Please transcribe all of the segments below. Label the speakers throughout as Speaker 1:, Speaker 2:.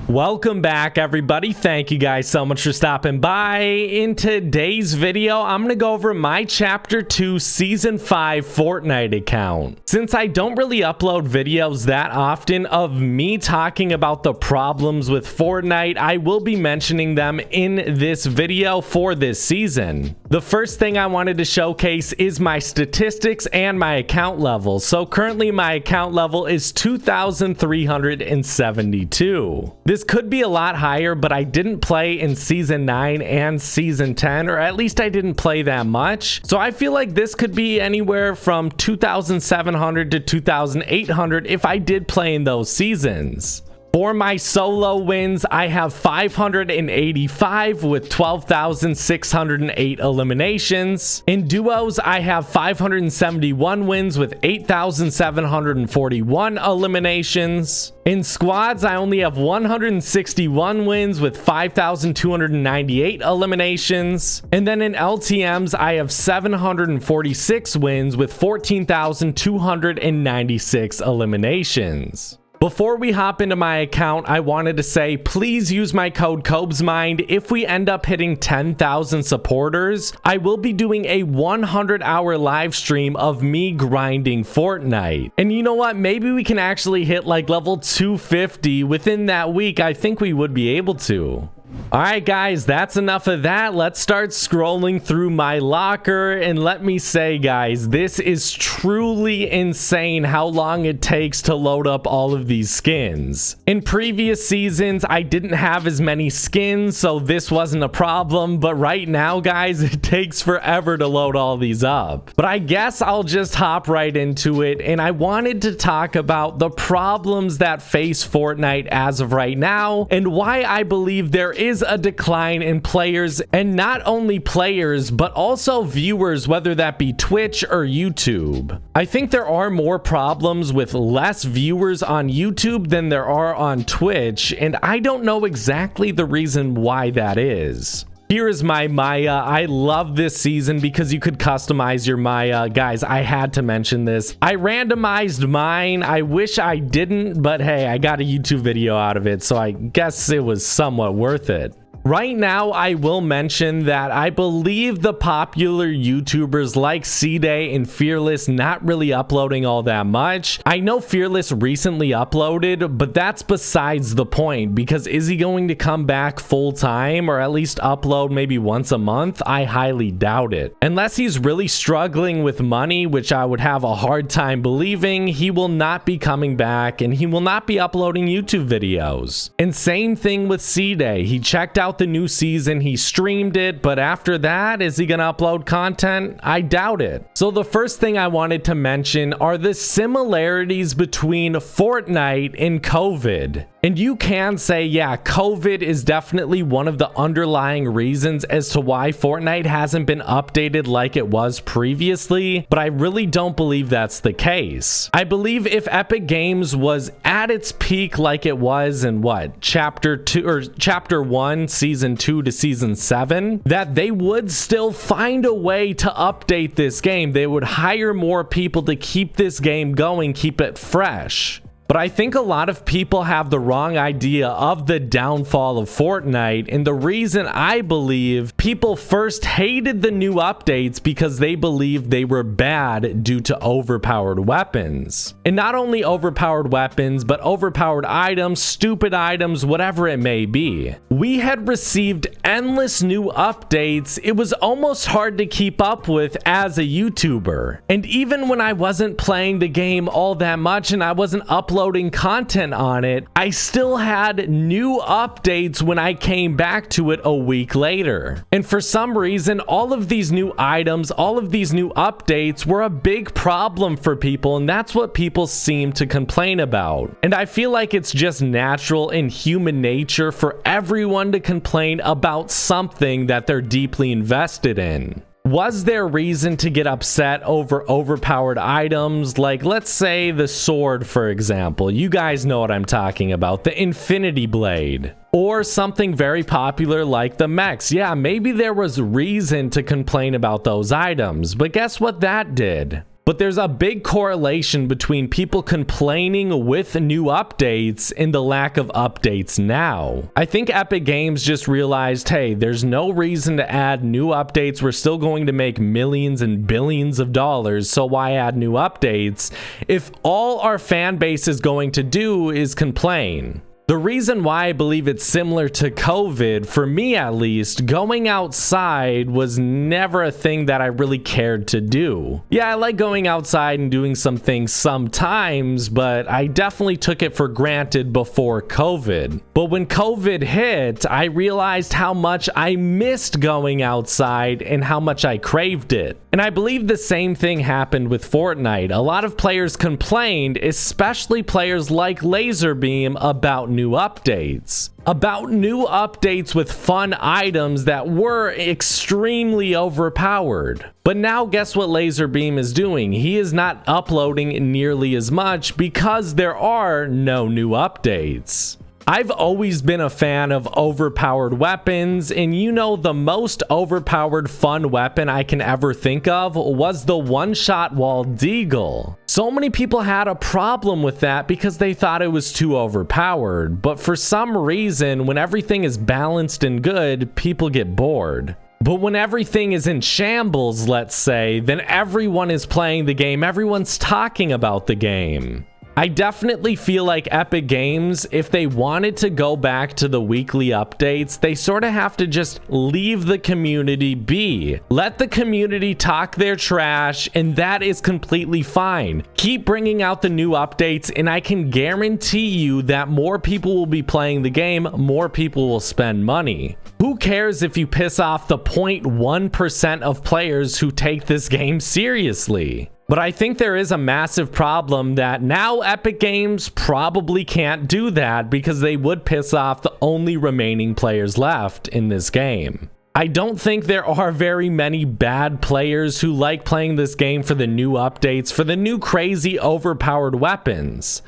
Speaker 1: Welcome back, everybody. Thank you guys so much for stopping by. In today's video, I'm going to go over my Chapter 2 Season 5 Fortnite account. Since I don't really upload videos that often of me talking about the problems with Fortnite, I will be mentioning them in this video for this season. The first thing I wanted to showcase is my statistics and my account level. So currently my account level is 2,372. This could be a lot higher, but I didn't play in Season 9 and Season 10, or at least I didn't play that much. So I feel like this could be anywhere from 2,700 to 2,800 if I did play in those seasons. For my solo wins, I have 585 with 12,608 eliminations. In duos, I have 571 wins with 8,741 eliminations. In squads, I only have 161 wins with 5,298 eliminations. And then in LTMs, I have 746 wins with 14,296 eliminations. Before we hop into my account, I wanted to say, please use my code kobesmind. If we end up hitting 10,000 supporters, I will be doing a 100-hour live stream of me grinding Fortnite. And you know what? Maybe we can actually hit like level 250 within that week. I think we would be able to. Alright guys, that's enough of that. Let's start scrolling through my locker, and let me say guys, this is truly insane how long it takes to load up all of these skins. In previous seasons, I didn't have as many skins, so this wasn't a problem, but right now guys, it takes forever to load all these up. But I guess I'll just hop right into it, and I wanted to talk about the problems that face Fortnite as of right now, and why I believe there is a decline in players, and not only players but also viewers, whether that be Twitch or YouTube. I think there are more problems with less viewers on YouTube than there are on Twitch, and I don't know exactly the reason why that is. Here is my Maya. I love this season because you could customize your Maya. Guys, I had to mention this. I randomized mine. I wish I didn't, but hey, I got a YouTube video out of it, so I guess it was somewhat worth it. Right now, I will mention that I believe the popular YouTubers like C-Day and Fearless not really uploading all that much. I know Fearless recently uploaded, but that's besides the point, because is he going to come back full time or at least upload maybe once a month? I highly doubt it. Unless he's really struggling with money, which I would have a hard time believing, he will not be coming back and he will not be uploading YouTube videos. And same thing with C-Day. He checked out the new season, he streamed it, but after that, is he gonna upload content? I doubt it. So the first thing I wanted to mention are the similarities between Fortnite and COVID. And you can say, yeah, COVID is definitely one of the underlying reasons as to why Fortnite hasn't been updated like it was previously, but I really don't believe that's the case. I believe if Epic Games was at its peak like it was in what, Chapter 2 or Chapter 1, Season 2 to Season 7, that they would still find a way to update this game. They would hire more people to keep this game going, keep it fresh. But I think a lot of people have the wrong idea of the downfall of Fortnite, and the reason I believe people first hated the new updates because they believed they were bad due to overpowered weapons. And not only overpowered weapons, but overpowered items, stupid items, whatever it may be. We had received endless new updates. It was almost hard to keep up with as a YouTuber. And even when I wasn't playing the game all that much and I wasn't uploading content on it, I still had new updates when I came back to it a week later. And for some reason, all of these new items, all of these new updates were a big problem for people, and that's what people seem to complain about. And I feel like it's just natural in human nature for everyone to complain about something that they're deeply invested in. Was there reason to get upset over overpowered items? Like, let's say the sword, for example. You guys know what I'm talking about, the Infinity Blade. Or something very popular like the mechs. Yeah, maybe there was reason to complain about those items, but guess what that did? But there's a big correlation between people complaining with new updates and the lack of updates now. I think Epic Games just realized, hey, there's no reason to add new updates. We're still going to make millions and billions of dollars, so why add new updates if all our fan base is going to do is complain? The reason why I believe it's similar to COVID, for me at least, going outside was never a thing that I really cared to do. Yeah, I like going outside and doing some things sometimes, but I definitely took it for granted before COVID. But when COVID hit, I realized how much I missed going outside and how much I craved it. And I believe the same thing happened with Fortnite. A lot of players complained, especially players like Laserbeam, about new updates. About new updates with fun items that were extremely overpowered. But now guess what Laserbeam is doing? He is not uploading nearly as much because there are no new updates. I've always been a fan of overpowered weapons, and you know, the most overpowered fun weapon I can ever think of was the one-shot wall deagle. So many people had a problem with that because they thought it was too overpowered, but for some reason, when everything is balanced and good, people get bored. But when everything is in shambles, let's say, then everyone is playing the game, everyone's talking about the game. I definitely feel like Epic Games, if they wanted to go back to the weekly updates, they sort of have to just leave the community be. Let the community talk their trash, and that is completely fine. Keep bringing out the new updates, and I can guarantee you that more people will be playing the game, more people will spend money. Who cares if you piss off the 0.1% of players who take this game seriously? But I think there is a massive problem that now Epic Games probably can't do that because they would piss off the only remaining players left in this game. I don't think there are very many bad players who like playing this game for the new updates, for the new crazy overpowered weapons.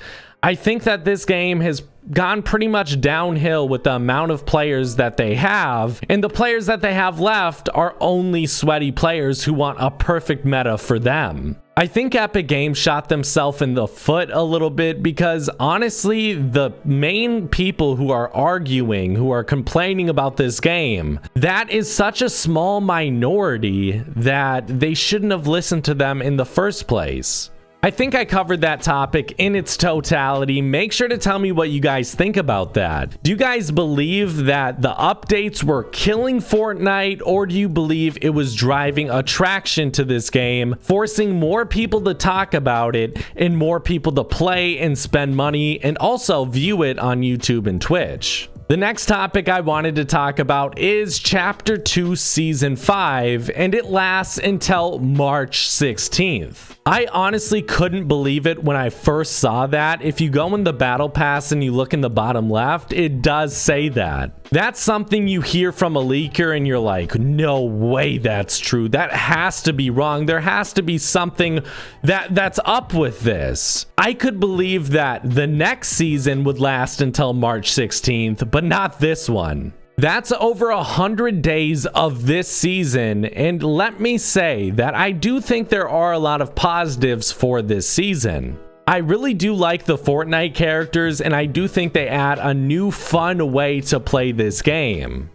Speaker 1: I think that this game has gone pretty much downhill with the amount of players that they have, and the players that they have left are only sweaty players who want a perfect meta for them. I think Epic Games shot themselves in the foot a little bit because honestly, the main people who are arguing, who are complaining about this game, that is such a small minority that they shouldn't have listened to them in the first place. I think I covered that topic in its totality. Make sure to tell me what you guys think about that. Do you guys believe that the updates were killing Fortnite, or do you believe it was driving attraction to this game, forcing more people to talk about it and more people to play and spend money and also view it on YouTube and Twitch? The next topic I wanted to talk about is Chapter 2 Season 5, and it lasts until March 16th. I honestly couldn't believe it when I first saw that. If you go in the Battle Pass and you look in the bottom left, it does say that. That's something you hear from a leaker and you're like, no way that's true. That has to be wrong. There has to be something that's up with this. I could believe that the next season would last until March 16th, but not this one. That's over 100 days of this season, and let me say that I do think there are a lot of positives for this season. I really do like the Fortnite characters, and I do think they add a new fun way to play this game.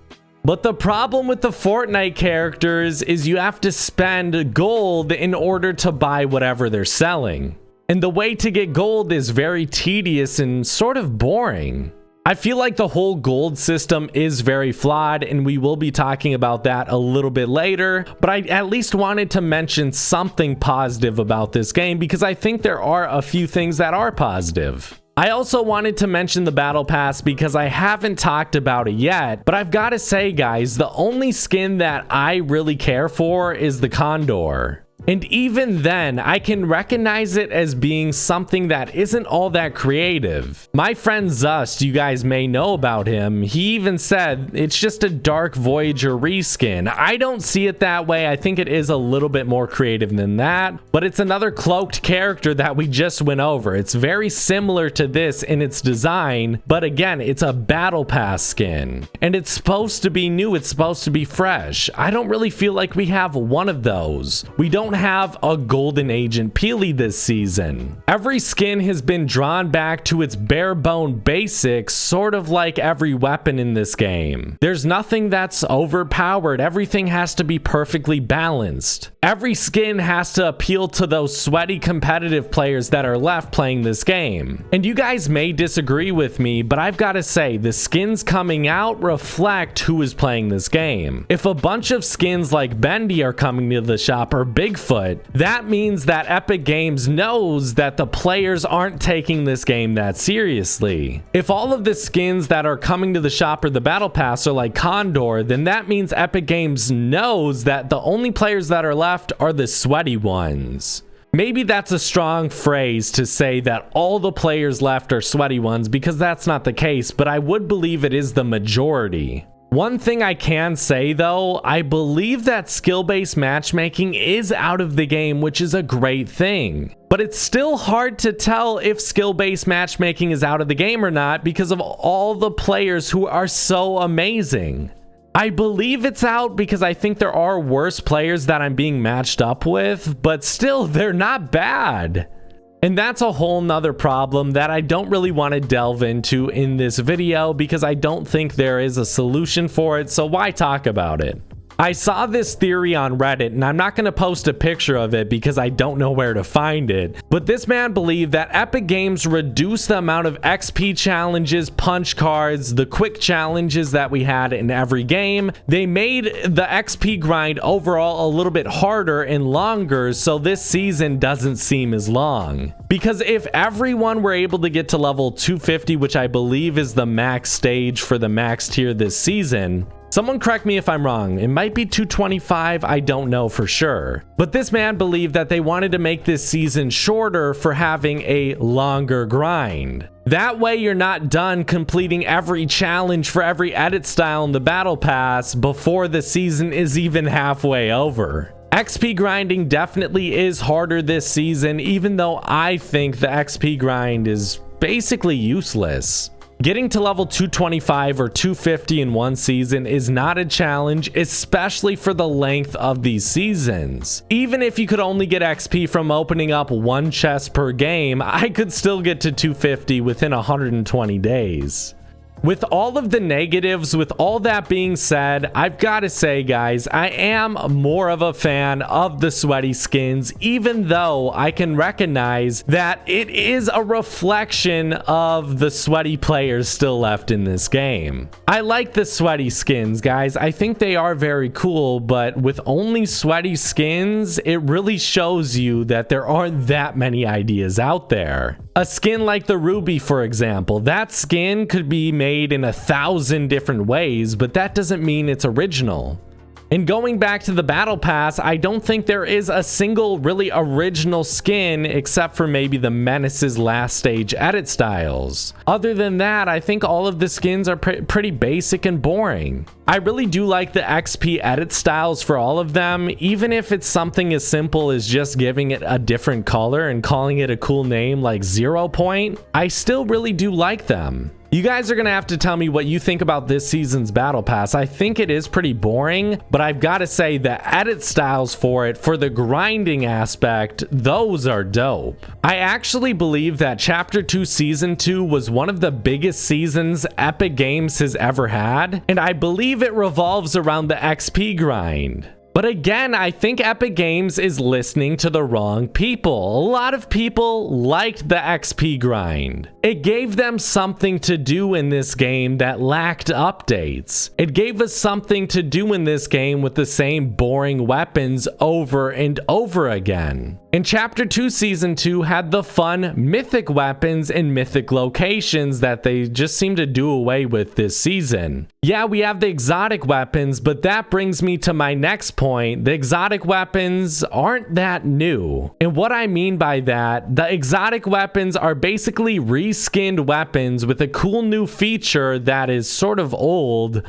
Speaker 1: But the problem with the Fortnite characters is you have to spend gold in order to buy whatever they're selling. And the way to get gold is very tedious and sort of boring. I feel like the whole gold system is very flawed, and we will be talking about that a little bit later, but I at least wanted to mention something positive about this game because I think there are a few things that are positive. I also wanted to mention the Battle Pass because I haven't talked about it yet, but I've got to say, guys, the only skin that I really care for is the Condor. And even then, I can recognize it as being something that isn't all that creative. My friend Zust, you guys may know about him, he even said it's just a Dark Voyager reskin. I don't see it that way. I think it is a little bit more creative than that, but it's another cloaked character that we just went over. It's very similar to this in its design, but again, it's a Battle Pass skin. And it's supposed to be new, it's supposed to be fresh. I don't really feel like we have one of those. We don't don't have a Golden Agent Peely this season. Every skin has been drawn back to its bare bone basics, sort of like every weapon in this game. There's nothing that's overpowered. Everything has to be perfectly balanced. Every skin has to appeal to those sweaty competitive players that are left playing this game. And you guys may disagree with me, but I've got to say, the skins coming out reflect who is playing this game. If a bunch of skins like Bendy are coming to the shop, or Bigfoot, that means that Epic Games knows that the players aren't taking this game that seriously. If all of the skins that are coming to the shop or the battle pass are like Condor, then that means Epic Games knows that the only players that are left are the sweaty ones. Maybe that's a strong phrase to say that all the players left are sweaty ones, because that's not the case, but I would believe it is the majority. One thing I can say though, I believe that skill-based matchmaking is out of the game, which is a great thing. But it's still hard to tell if skill-based matchmaking is out of the game or not because of all the players who are so amazing. I believe it's out because I think there are worse players that I'm being matched up with, but still, they're not bad. And that's a whole nother problem that I don't really want to delve into in this video because I don't think there is a solution for it, so why talk about it? I saw this theory on Reddit, and I'm not going to post a picture of it because I don't know where to find it, but this man believed that Epic Games reduced the amount of XP challenges, punch cards, the quick challenges that we had in every game. They made the XP grind overall a little bit harder and longer, so this season doesn't seem as long. Because if everyone were able to get to level 250, which I believe is the max stage for the max tier this season, someone correct me if I'm wrong, it might be 225, I don't know for sure. But this man believed that they wanted to make this season shorter for having a longer grind. That way you're not done completing every challenge for every edit style in the battle pass before the season is even halfway over. XP grinding definitely is harder this season, even though I think the XP grind is basically useless. Getting to level 225 or 250 in one season is not a challenge, especially for the length of these seasons. Even if you could only get XP from opening up one chest per game, I could still get to 250 within 120 days. With all of the negatives, with all that being said, I've got to say, guys, I am more of a fan of the sweaty skins, even though I can recognize that it is a reflection of the sweaty players still left in this game. I like the sweaty skins, guys. I think they are very cool, but with only sweaty skins, it really shows you that there aren't that many ideas out there. A skin like the Ruby, for example, that skin could be made in 1,000 different ways, but that doesn't mean it's original. And going back to the battle pass, I don't think there is a single really original skin except for maybe the Menace's last stage edit styles. Other than that, I think all of the skins are pretty basic and boring. I really do like the XP edit styles for all of them, even if it's something as simple as just giving it a different color and calling it a cool name like 0 Point. I still really do like them. You guys are gonna have to tell me what you think about this season's battle pass. I think it is pretty boring, but I've got to say the edit styles for it, for the grinding aspect, those are dope. I actually believe that Chapter 2 Season 2 was one of the biggest seasons Epic Games has ever had, and I believe it revolves around the XP grind. But again, I think Epic Games is listening to the wrong people. A lot of people liked the XP grind. It gave them something to do in this game that lacked updates. It gave us something to do in this game with the same boring weapons over and over again. And Chapter 2 Season 2 had the fun mythic weapons and mythic locations that they just seem to do away with this season. Yeah, we have the exotic weapons, but that brings me to my next point. The exotic weapons aren't that new. And what I mean by that, the exotic weapons are basically reskinned weapons with a cool new feature that is sort of old.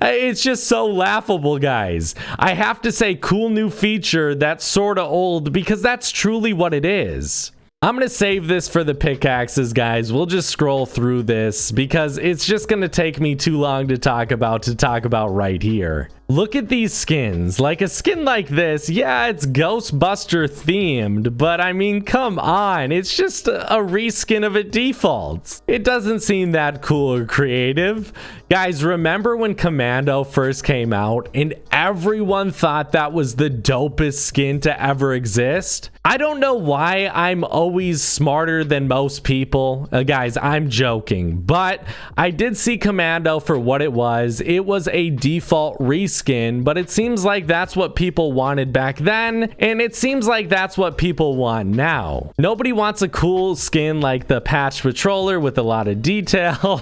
Speaker 1: It's just so laughable, guys. I have to say cool new feature that's sort of old because that's truly what it is. I'm going to save this for the pickaxes, guys. We'll just scroll through this because it's just going to take me too long to talk about right here. Look at these skins. Like a skin like this, yeah, it's Ghostbuster themed, but I mean, come on, it's just a reskin of a default. It doesn't seem that cool or creative. Guys, remember when Commando first came out and everyone thought that was the dopest skin to ever exist? I don't know why I'm always smarter than most people. Guys, I'm joking, but I did see Commando for what it was. It was a default reskin, but it seems like that's what people wanted back then, and it seems like that's what people want now. Nobody wants a cool skin like the Patch Patroller with a lot of detail.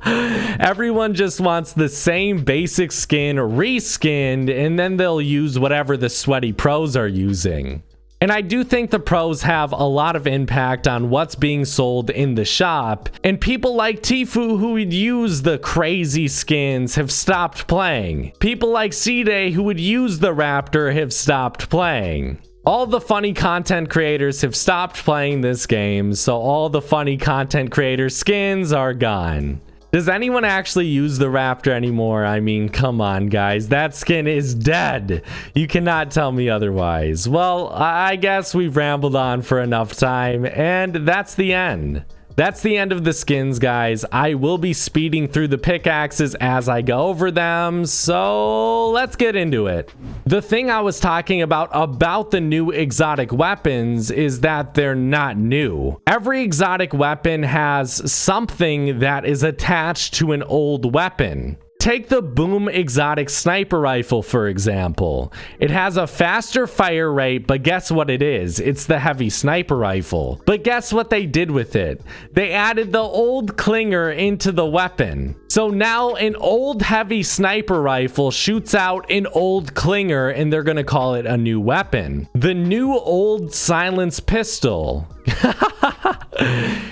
Speaker 1: Everyone just wants the same basic skin reskinned, and then they'll use whatever the sweaty pros are using. And I do think the pros have a lot of impact on what's being sold in the shop, and people like Tfue who would use the crazy skins have stopped playing. People like C-Day who would use the Raptor have stopped playing. All the funny content creators have stopped playing this game, so all the funny content creator skins are gone. Does anyone actually use the Raptor anymore? I mean, come on, guys. That skin is dead. You cannot tell me otherwise. Well, I guess we've rambled on for enough time, and that's the end. That's the end of the skins, guys. I will be speeding through the pickaxes as I go over them, so let's get into it. The thing I was talking about the new exotic weapons is that they're not new. Every exotic weapon has something that is attached to an old weapon. Take the Boom exotic sniper rifle, for example. It has a faster fire rate, but guess what it is? It's the heavy sniper rifle. But guess what they did with it? They added the old clinger into the weapon. So now an old heavy sniper rifle shoots out an old clinger, and they're gonna call it a new weapon. The new old silenced pistol.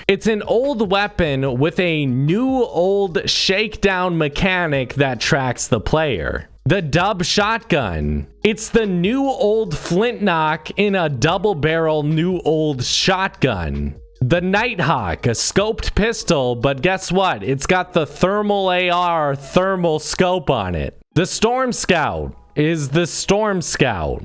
Speaker 1: It's an old weapon with a new old shakedown mechanic that tracks the player. The Dub shotgun. It's the new old flintlock in a double barrel new old shotgun. The Nighthawk, a scoped pistol, but guess what? It's got the thermal AR thermal scope on it. The Storm Scout is the Storm Scout.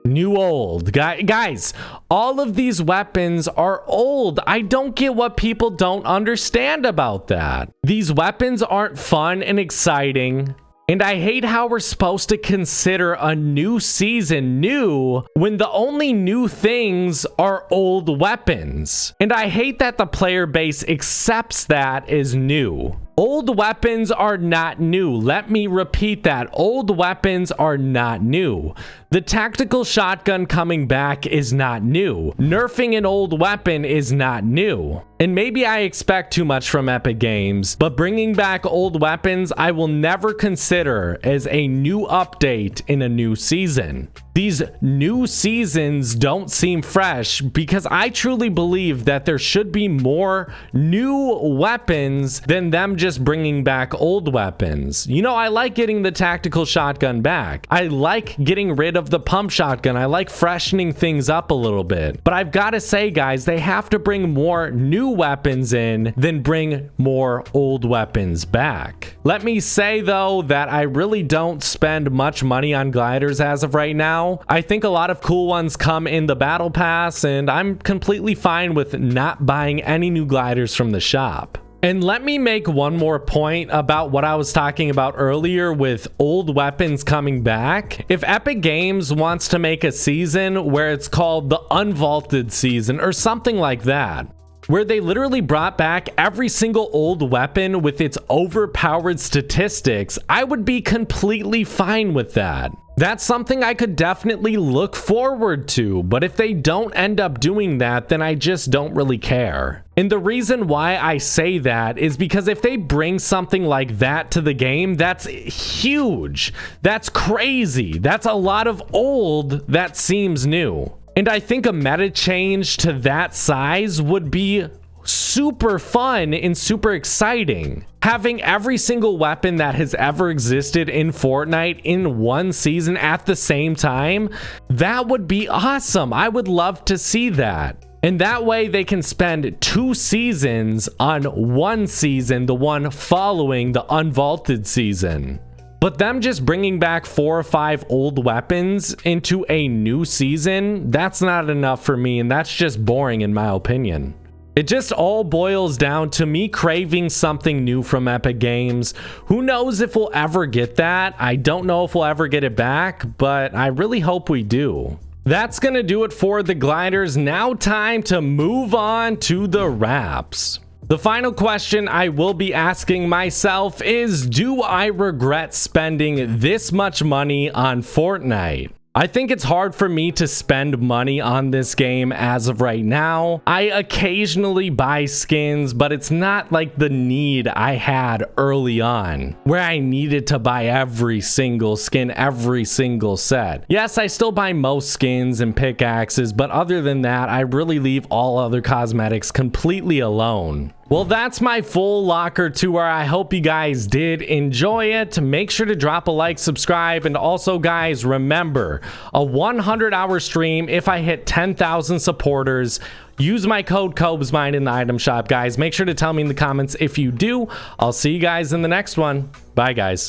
Speaker 1: New old. Guys, all of these weapons are old. I don't get what people don't understand about that. These weapons aren't fun and exciting. And I hate how we're supposed to consider a new season new when the only new things are old weapons. And I hate that the player base accepts that as new. Old weapons are not new. Let me repeat that. Old weapons are not new. The tactical shotgun coming back is not new. Nerfing an old weapon is not new. And maybe I expect too much from Epic Games, but bringing back old weapons I will never consider as a new update in a new season. These new seasons don't seem fresh because I truly believe that there should be more new weapons than them just bringing back old weapons. You know, I like getting the tactical shotgun back. I like getting rid of the pump shotgun. I like freshening things up a little bit. But I've got to say, guys, they have to bring more new weapons in than bring more old weapons back. Let me say, though, that I really don't spend much money on gliders as of right now. I think a lot of cool ones come in the battle pass, and I'm completely fine with not buying any new gliders from the shop. And let me make one more point about what I was talking about earlier with old weapons coming back. If Epic Games wants to make a season where it's called the Unvaulted season or something like that, where they literally brought back every single old weapon with its overpowered statistics, I would be completely fine with that. That's something I could definitely look forward to, but if they don't end up doing that, then I just don't really care. And the reason why I say that is because if they bring something like that to the game, that's huge. That's crazy. That's a lot of old that seems new. And I think a meta change to that size would be super fun and super exciting. Having every single weapon that has ever existed in Fortnite in one season at the same time, that would be awesome. I would love to see that. And that way they can spend 2 seasons on one season, the one following the Unvaulted season. But them just bringing back 4 or 5 old weapons into a new season, that's not enough for me, and that's just boring in my opinion. It just all boils down to me craving something new from Epic Games. Who knows if we'll ever get that? I don't know if we'll ever get it back, but I really hope we do. That's gonna do it for the gliders. Now time to move on to the wraps. The final question I will be asking myself is, do I regret spending this much money on Fortnite? I think it's hard for me to spend money on this game as of right now. I occasionally buy skins, but it's not like the need I had early on, where I needed to buy every single skin, every single set. Yes, I still buy most skins and pickaxes, but other than that, I really leave all other cosmetics completely alone. Well, that's my full locker tour. I hope you guys did enjoy it. Make sure to drop a like, subscribe, and also, guys, remember, a 100-hour stream if I hit 10,000 supporters. Use my code kobesmind in the item shop, guys. Make sure to tell me in the comments if you do. I'll see you guys in the next one. Bye, guys.